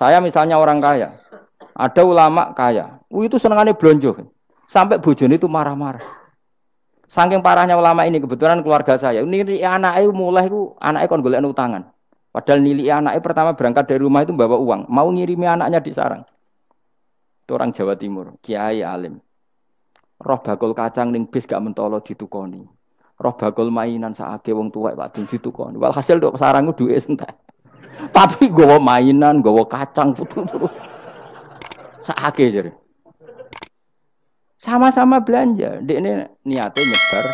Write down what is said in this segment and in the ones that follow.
Saya misalnya orang kaya, ada ulama kaya, itu senengannya blonjo, sampai bojone itu marah-marah. Saking parahnya ulama ini kebetulan keluarga saya. Ini anaknya mulai itu anaknya kon golek utangan. Padahal nilai anaknya pertama berangkat dari rumah itu bawa uang, mau ngirimi anaknya di sarang. Itu orang Jawa Timur, kiai alim. Roh bakul kacang ning bis gak mentolo ditukoni. Roh bakul mainan saake wong tuwek Pak Dun ditukoni. Walhasil nduk sarang duwe entek. Tapi gowo mainan, gowo kacang putu-putu. Saake jare. Sama-sama belanja. Dekne niate nyebar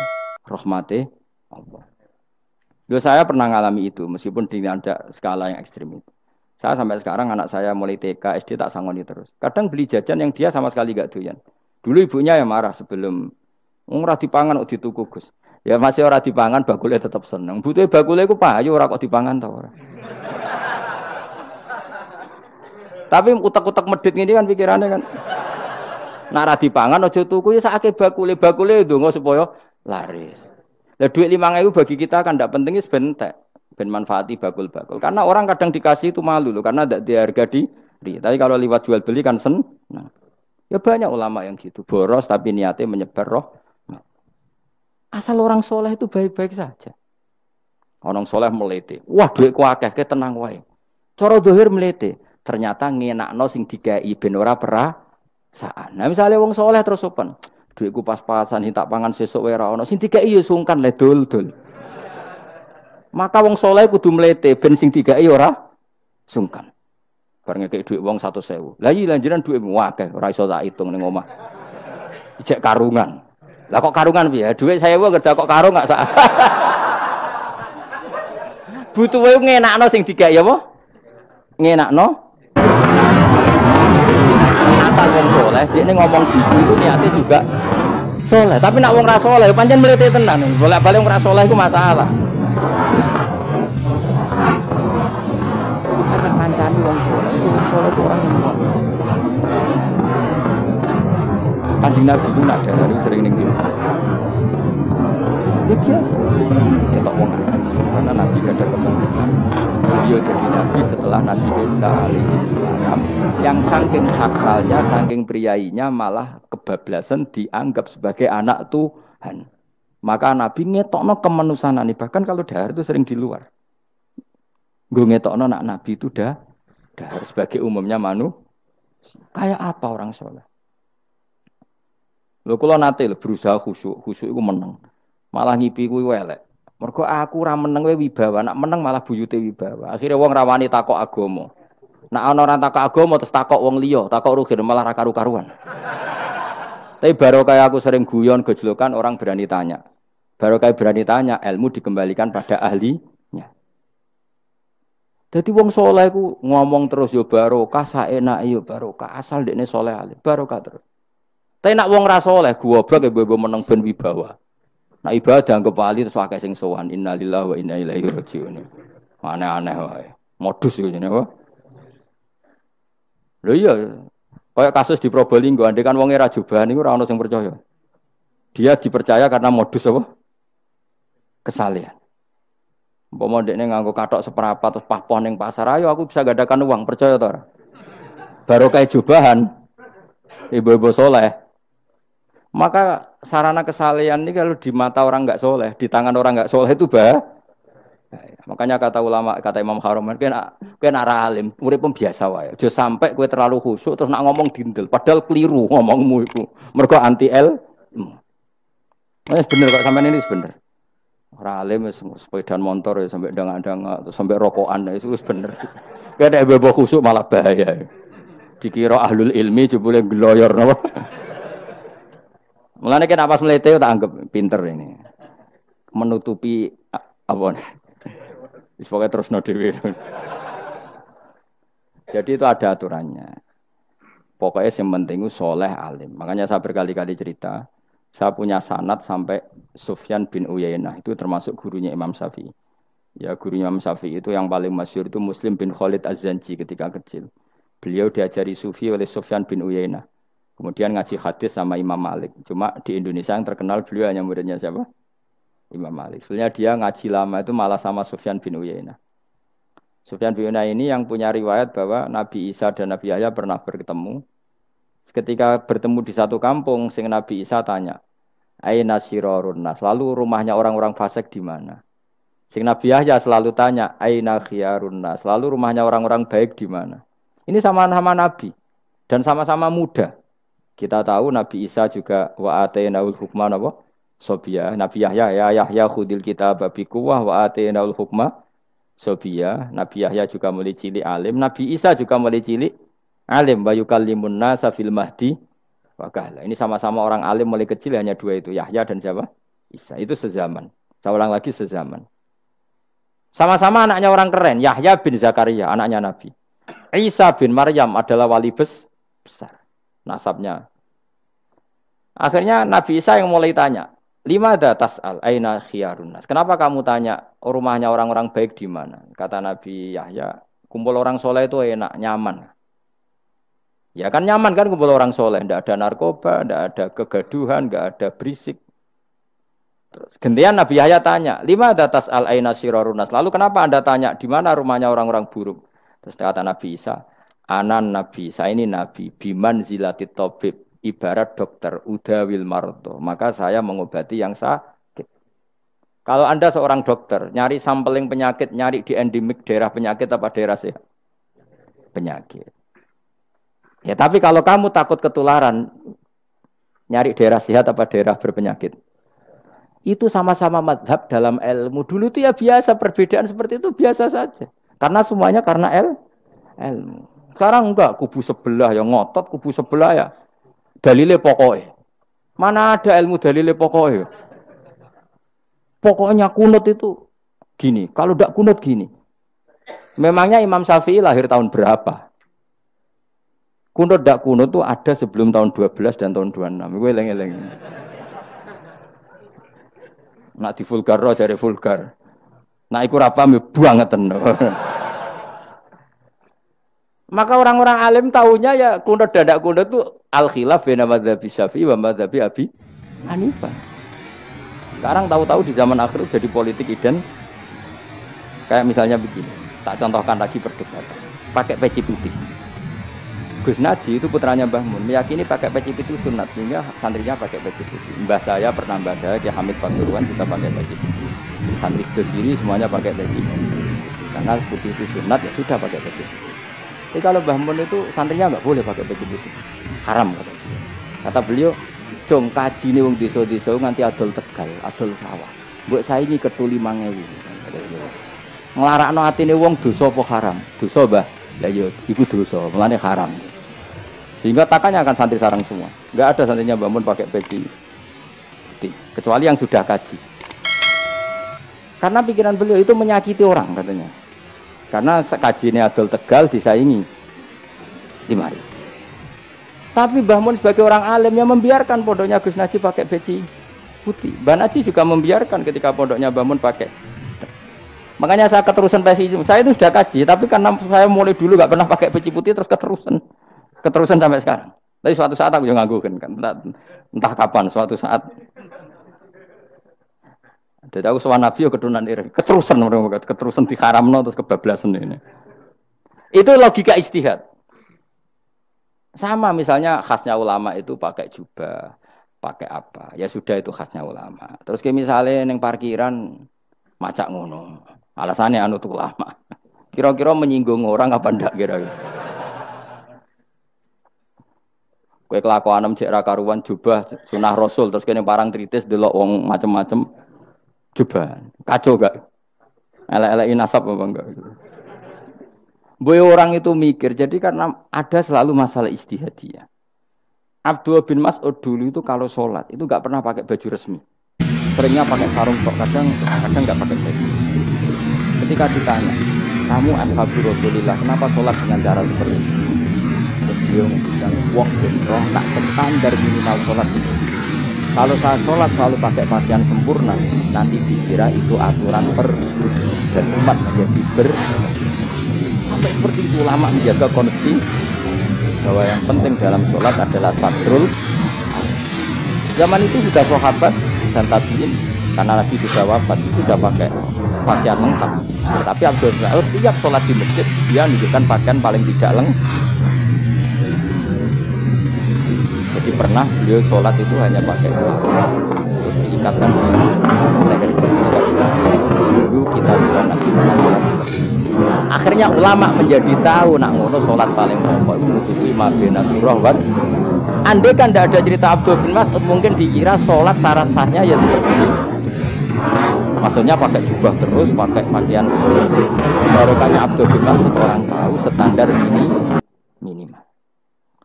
rahmate Allah. Loh saya pernah ngalami itu meskipun di ada skala yang ekstrim itu. Saya sampai sekarang anak saya mulai TK, SD tak sangoni terus. Kadang beli jajan yang dia sama sekali gak doyan. Dulu ibunya yang marah sebelum ora dipangan kok dituku Gus. Ya masih ora dipangan bakule tetap seneng. Butuhe bakule iku payu ora kok dipangan ta ora. Tapi utek-utek medhit ngene kan pikirannya kan. Nek ora dipangan aja tuku ya sakake bakule ndonga supaya laris. Lah duit 5.000 bagi kita kan ndak penting wis bentek. Ben manfaati bakul-bakul. Karena orang kadang dikasih itu malu loh karena ndak diharga diri. Tapi kalau lewat jual beli kan seneng. Ya banyak ulama yang gitu, boros tapi niatnya menyebar roh. Asal orang soleh itu baik-baik saja. Orang soleh melete, wah duitku akeh, tenang wae. Cara dohir melete, ternyata ngenakno sing dikai ben ora perasaan. Nah misalnya wong soleh terus sopan, duitku pas-pasan tak pangan sesuk wae ora ono, sing dikai ya sungkan le dul-dul. Maka wong soleh kudu melete ben sing dikai ora sungkan. Bareng ngekek dhuwit wong 100.000. Lah iki lanjiran dhuwitmu akeh, ora iso tak hitung ning omah. Ijek karungan. Lah kok karungan piye? Dhuwit 1.000 kerja kok karung gak sak. Butuhe ngenakno sing digawe apa? Ngenakno. Asal wong saleh, dekne ngomong gitu itu niate juga saleh. Tapi nek wong ra saleh pancen mlete tenan. Bolak-balik wong ra saleh iku masalah. Kancane wong saleh itu orang yang kuat. Kanjeng Nabi itu nak dari sering ning dia. Ya biasa. Ketok wong karena Nabi gak ada kepentingan. Beliau jadi Nabi setelah Nabi Isa alaihissalam yang saking sakralnya, saking priainya malah kebablasan dianggap sebagai anak Tuhan. Maka Nabi ngetokno kemanusiaan bahkan kalau dahar itu sering di luar. Gue ngetokno nak Nabi itu dahar sebagai umumnya kayak apa orang soleh. Lho kula nate berusaha khusyuk iku meneng. Malah ngipi kuwi elek. Mergo aku ora meneng wae wibawa, nak meneng malah buyute wibawa. Akhire wong rawani takok agama. Nak ana ora takok agama terus takok wong liya, takok rugen malah ra karu-karuan. Tapi baru kayak aku sering guyon gejlokan orang berani tanya. Baru kayak berani tanya, ilmu dikembalikan pada ahlinya. Jadi wong soleh ku ngomong terus yo barokah, saenake yo barokah, asal dekne soleh alim, barokah terus. Tapi nak wong ra soleh goblok ya mbok meneng ben wibawa. Nak ibadah anggap wali terus akeh sing sowan, innalillahi wa inna ilaihi rajiun. Aneh-aneh wae. Modus yo jenenge apa? Lho iya, kayak kasus di Probolinggo, andai kan wong ra jubahan niku ora ono sing percaya. Dia dipercaya karena modus apa? Kesalehan. Umpama ndekne nganggo kathok seprapat terus pahpoh ning pasar, ayo aku bisa gadakan uang, percaya to ora? Barokah jubahan. Ibu-ibu soleh. Maka sarana kesalehan ini kalau di mata orang enggak soleh, di tangan orang enggak soleh itu bahaya. Makanya kata ulama, kata Imam Haromen, kowe nak alim, urip biasa wae. Aja sampai kowe terlalu khusyuk terus nak ngomong dindel, padahal keliru ngomongmu iku. Mergo anti ilmu. Wes bener kok sampean ini bener. Ora alim wis sepedaan motor ya sampai dang-dang sampai rokokan itu wis bener. Kowe nek bebo khusyuk malah bahaya. Dikira ahlul ilmi jebule gloyor napa. Mulane kan apa melete tak anggap pinter ini. Menutupi apa. Wis pokoke terusno dhewe. Jadi itu ada aturannya. Pokoknya yang penting itu soleh alim. Makanya saya berkali-kali cerita, saya punya sanad sampai Sufyan bin Uyainah itu termasuk gurunya Imam Syafi'i. Ya gurunya Imam Syafi'i itu yang paling masyhur itu Muslim bin Khalid Az-Zanji ketika kecil. Beliau diajari sufi oleh Sufyan bin Uyainah. Kemudian ngaji hadis sama Imam Malik. Cuma di Indonesia yang terkenal beliau hanya muridnya siapa? Imam Malik. Sebenarnya dia ngaji lama itu malah sama Sufyan bin Uyainah. Sufyan bin Uyainah ini yang punya riwayat bahwa Nabi Isa dan Nabi Yahya pernah bertemu. Ketika bertemu di satu kampung, sing Nabi Isa tanya, "Aina sirarun nas?" Lalu rumahnya orang-orang fasik di mana? Sing Nabi Yahya selalu tanya, "Aina khiyarun nas?" Lalu rumahnya orang-orang baik di mana? Ini sama-sama Nabi dan sama-sama muda. Kita tahu Nabi Isa juga wa atainaul hukma napa? Sobia. Nabi Yahya ya Yahya khudil kitab bi quwwah wa atainaul hukma sobia. Nabi Yahya juga mulai cilik alim, Nabi Isa juga mulai cilik alim wa yukallimun nasa fil mahdi wa kahla. Ini sama-sama orang alim mulai kecil hanya dua itu, Yahya dan siapa? Isa. Itu sezaman. Saya ulang lagi sezaman. Sama-sama anaknya orang keren, Yahya bin Zakaria, anaknya Nabi. Isa bin Maryam adalah wali besar nasabnya. Akhirnya Nabi Isa yang mulai tanya, "Limada tas'al aina khiyarun nas?" Kenapa kamu tanya rumahnya orang-orang baik di mana? Kata Nabi Yahya, kumpul orang soleh itu enak, nyaman. Ya kan nyaman kan kumpul orang soleh, tidak ada narkoba, tidak ada kegaduhan, tidak ada berisik. Terus gantian Nabi Yahya tanya, "Limada tas'al aina sirarun nas?" Lalu kenapa Anda tanya di mana rumahnya orang-orang buruk? Terus kata Nabi Isa, "Anan Nabi, saya ini Nabi, biman zilatit tabib, ibarat dokter, udawil marto." Maka saya mengobati yang sakit. Kalau Anda seorang dokter, nyari sampling penyakit, nyari di endemik daerah penyakit apa daerah sehat? Penyakit. Ya tapi kalau kamu takut ketularan, nyari daerah sehat apa daerah berpenyakit? Itu sama-sama madhab dalam ilmu. Dulu itu ya biasa, perbedaan seperti itu biasa saja. Karena semuanya karena ilmu. Sekarang enggak, kubu sebelah yang ngotot, kubu sebelah ya dalile pokoknya. Mana ada ilmu dalile pokoknya? Pokoknya kunut itu gini, kalau enggak kunut gini. Memangnya Imam Syafi'i lahir tahun berapa? Kunut enggak kunut itu ada sebelum tahun 12 dan tahun 26. Gue eleng-eleng. Nak di vulgar roh jare vulgar. Nak iku ra paham banget. Maka orang-orang alim tahunya ya kunut dadak kunut itu al-khilaf baina madzhab Syafi'i wa madzhab Abi Hanifah. Sekarang tahu-tahu di zaman akhir jadi politik iden. Kayak misalnya begini, tak contohkan lagi perdebatan. Pakai peci putih. Gus Naji itu putranya Mbah Mun, meyakini pakai peci putih itu sunat sehingga santrinya pakai peci putih. Mbah saya Ki Hamid Pasuruan juga pakai peci putih. Santri sendiri semuanya pakai peci putih. Karena putih itu sunat ya sudah pakai peci putih. Tapi kalau Mbah Mun itu santrinya enggak boleh pakai peci putih. Haram kata beliau, "Jong kaji ini wong desa-desa nganti adol Tegal, adol sawah. Mbok saingi ketu 5.000." Nglarakno atine wong dosa apa haram? Dosa, Mbah. Lah ya iku dosa, mulane haram. Sehingga takanya akan santri sarang semua. Enggak ada santrinya Mbah Mun pakai peci putih, kecuali yang sudah kaji. Karena pikiran beliau itu menyakiti orang katanya. Karena kaji ini adol Tegal disaingi 5.000. Tapi Mbah Mun sebagai orang alim yang membiarkan pondoknya Gus Naji pakai peci putih. Mbah Naji juga membiarkan ketika pondoknya Mbah Mun pakai. Makanya saya keterusan peci. Saya itu sudah kaji, tapi karena saya mulai dulu nggak pernah pakai peci putih terus keterusan sampai sekarang. Tapi suatu saat aku juga nganggukan kan, entah kapan suatu saat. Jadi aku soal Nabi ya keturunan iri, keterusan diharamno terus kebablasan ini. Itu logika ijtihad. Sama misalnya khasnya ulama itu pakai jubah, pakai apa? Ya sudah itu khasnya ulama. Terus kayak misalnya neng parkiran macak ngono. Alasannya anut ulama. Kira-kira menyinggung orang apa ndak kira-kira? Kowe kelakuanem cek ra karuan jubah sunah Rasul terus kene parang tritis delok wong macem-macem jubah. Kacau gak? Elek-eleki nasab apa enggak? Boy orang itu mikir, jadi karena ada selalu masalah ijtihadiyah. Abdullah bin Mas'ud dulu itu kalau sholat itu nggak pernah pakai baju resmi, seringnya pakai sarung tok, kadang nggak pakai baju. Ketika ditanya, kamu ashabu Rasulillah, kenapa sholat dengan cara seperti ini? Beliau mengatakan, wong bentrong tak standar minimal sholat itu. Kalau saya sholat selalu pakai pakaian sempurna, nanti dikira itu aturan dan umat menjadi sampai seperti itu ulama menjaga konsisten bahwa yang penting dalam sholat adalah satrul. Zaman itu sudah sahabat dan tabiin Karena Nabi sudah wafat, sudah pakai pakaian lengkap. Tapi Abdul bin Mas'ud tiap sholat di masjid dia menunjukkan pakaian paling tidak lengkap. Jadi pernah beliau sholat itu hanya pakai sarung, terus diikatkan di leher dulu kita juga Nabi pernah sholat seperti itu. Akhirnya ulama menjadi tahu nak ngono sholat paling pokok itu nutupi mabena surah wan. Andai kan tidak ada cerita Abdul bin Mas'ud mungkin dikira sholat syarat-syaratnya ya seperti itu. Maksudnya pakai jubah terus, pakai pakaian barokahnya Abdul bin Mas'ud orang tahu standar minimal.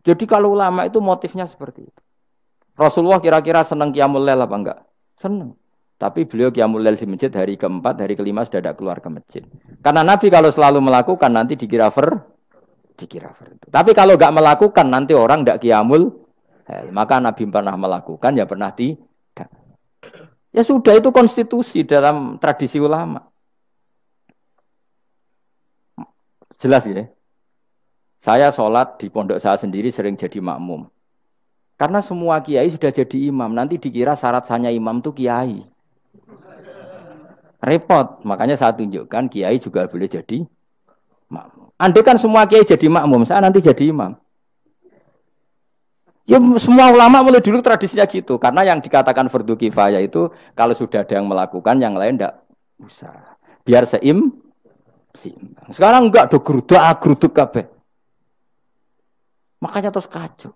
Jadi kalau ulama itu motifnya seperti itu. Rasulullah kira-kira senang qiyamul lail apa enggak? Senang. Tapi beliau qiyamul lail di masjid hari keempat, hari kelima sudah tidak keluar ke masjid. Karena Nabi kalau selalu melakukan nanti dikira dikira. Tapi kalau enggak melakukan nanti orang enggak qiyamul lail. Maka Nabi pernah melakukan ya pernah tidak. Ya sudah itu konstitusi dalam tradisi ulama. Jelas ya. Saya sholat di pondok saya sendiri sering jadi makmum. Karena semua kiai sudah jadi imam. Nanti dikira syarat sahnya imam itu kiai. Repot. Makanya saya tunjukkan kiai juga boleh jadi makmum. Andai kan semua kiai jadi makmum, saya nanti jadi imam. Ya semua ulama mulai dulu tradisinya gitu. Karena yang dikatakan fardu kifayah itu kalau sudah ada yang melakukan, yang lain tidak usah. Biar seimbang. Sekarang enggak do geruduk kabeh. Makanya terus kacau.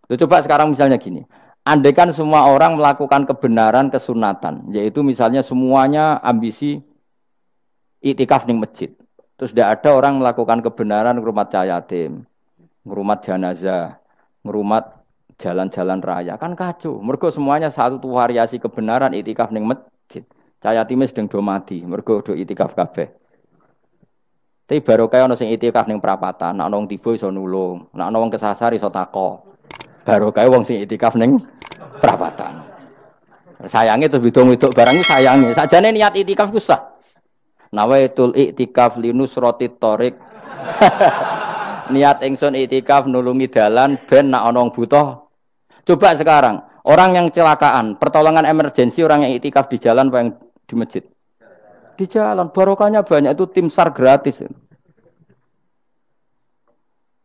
Coba sekarang misalnya gini. Andai kan semua orang melakukan kebenaran kesunatan. Yaitu misalnya semuanya ambisi iktikaf di masjid. Terus tidak ada orang melakukan kebenaran ngrumat yatim, ngrumat jenazah, ngrumat jalan-jalan raya. Kan kacau. Mergo semuanya satu variasi kebenaran iktikaf di masjid. Yatim sedang do mati. Mergo do iktikaf kabeh. Tapi baru kaya ono sing itikaf ning perapatan, nek ono wong tiba iso nulung, nek ono wong kesasar iso tako. Baru kaya wong sing itikaf ning perapatan. Sayange terus bidung-bidung barang iki sayange. Sajane niat itikaf ku sah. Nawaitul iktikaf linusratit thoriq. Niat ingsun itikaf nulungi dalan ben nek ono wong butuh. Coba sekarang, orang yang kecelakaan, pertolongan emergensi orang yang itikaf di jalan apa yang di masjid? Di jalan, barokahnya banyak itu tim SAR gratis.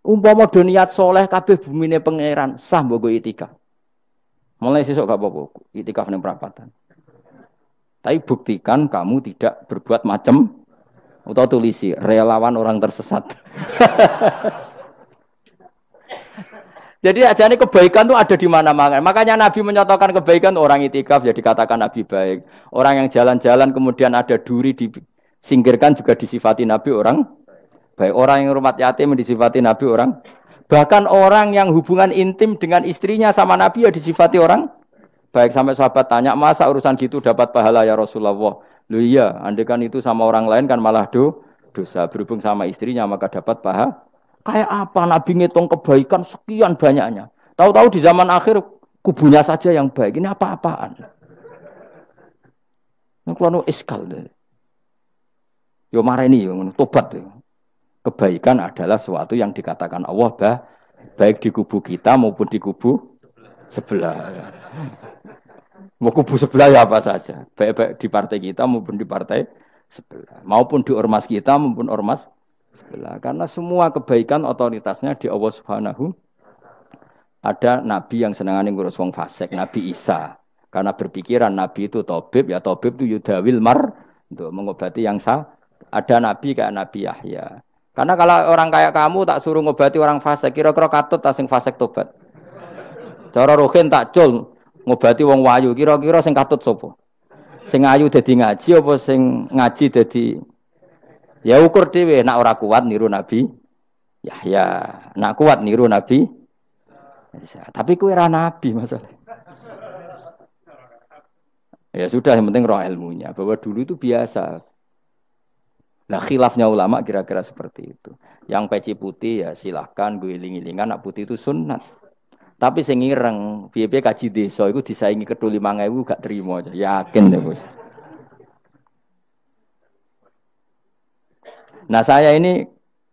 Umpama do niat soleh kabeh bumine pangeran, sah mbok itikaf. Mulai sesuk gak apa-apa, itikaf ning perapatan. Tapi buktikan kamu tidak berbuat macam atau tulisi relawan orang tersesat. Jadi ajane kebaikan itu ada di mana-mana. Makanya Nabi menyatakan kebaikan orang itikaf ya dikatakan Nabi baik. Orang yang jalan-jalan kemudian ada duri disingkirkan juga disifati Nabi orang baik. Orang yang rumah yatim disifati Nabi orang. Bahkan orang yang hubungan intim dengan istrinya sama Nabi ya disifati orang baik. Sampai sahabat tanya, masa urusan gitu dapat pahala ya Rasulullah? Loh iya, andai kan itu sama orang lain kan malah dosa. Berhubung sama istrinya maka dapat pahala. Kayak apa Nabi ngitung kebaikan sekian banyaknya. Tahu-tahu di zaman akhir kubunya saja yang baik. Ini apa-apaan? Ini kalau iskal deh. Yo mareni yo tobat yo. Kebaikan adalah sesuatu yang dikatakan Allah baik di kubu kita maupun di kubu sebelah. Mau kubu sebelah ya apa saja. Baik di partai kita maupun di partai sebelah. Maupun di ormas kita maupun ormas karena semua kebaikan otoritasnya di Allah Subhanahu. Ada nabi yang senangane ngurus wong fasik, Nabi Isa. Karena berpikiran nabi itu tabib, ya tabib itu yudawil untuk mengobati yang sah. Ada nabi kayak Nabi Yahya. Karena kalau orang kayak kamu tak suruh ngobati orang fasik, kira-kira katut ta sing fasik tobat. Cara rohin tak cul ngobati wong wayu, kira-kira sing katut sapa? Sing ayu dadi ngaji apa sing ngaji dadi ya ukur dhewe, nak ora kuat niru Nabi Yahya, nak kuat niru Nabi Isa. Tapi kowe ora nabi masalah. Ya sudah, yang penting roh ilmunya. Bahwa dulu itu biasa. Nah khilafnya ulama kira-kira seperti itu. Yang peci putih ya silahkan gue iling-ilingan, nak putih itu sunnat. Tapi sing ireng, piye-piye kaji desa iku disaingi kedul 5.000 gak terima aja. Yakin deh, Bos. Nah saya ini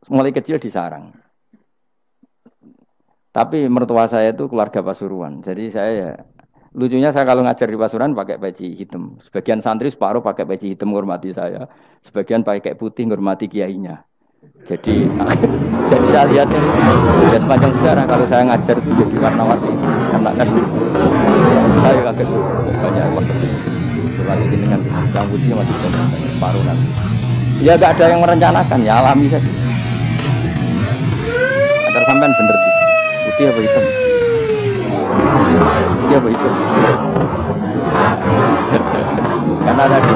mulai kecil di sarang. Tapi mertua saya itu keluarga Pasuruan. Jadi saya ya Lucunya saya kalau ngajar di Pasuruan pakai peci hitam. Sebagian santri separuh pakai peci hitam menghormati saya. Sebagian pakai putih menghormati kiainya. Jadi, jadi saya lihat ya sepanjang sejarah kalau saya ngajar itu jadi warna-warni. Karena kan saya kaget banyak waktu lagi dengan yang putih masih banyak separuh nanti. Ya gak ada yang merencanakan, ya alami saja. Agar sampean bener putih apa hitam? Putih apa hitam? Karena tadi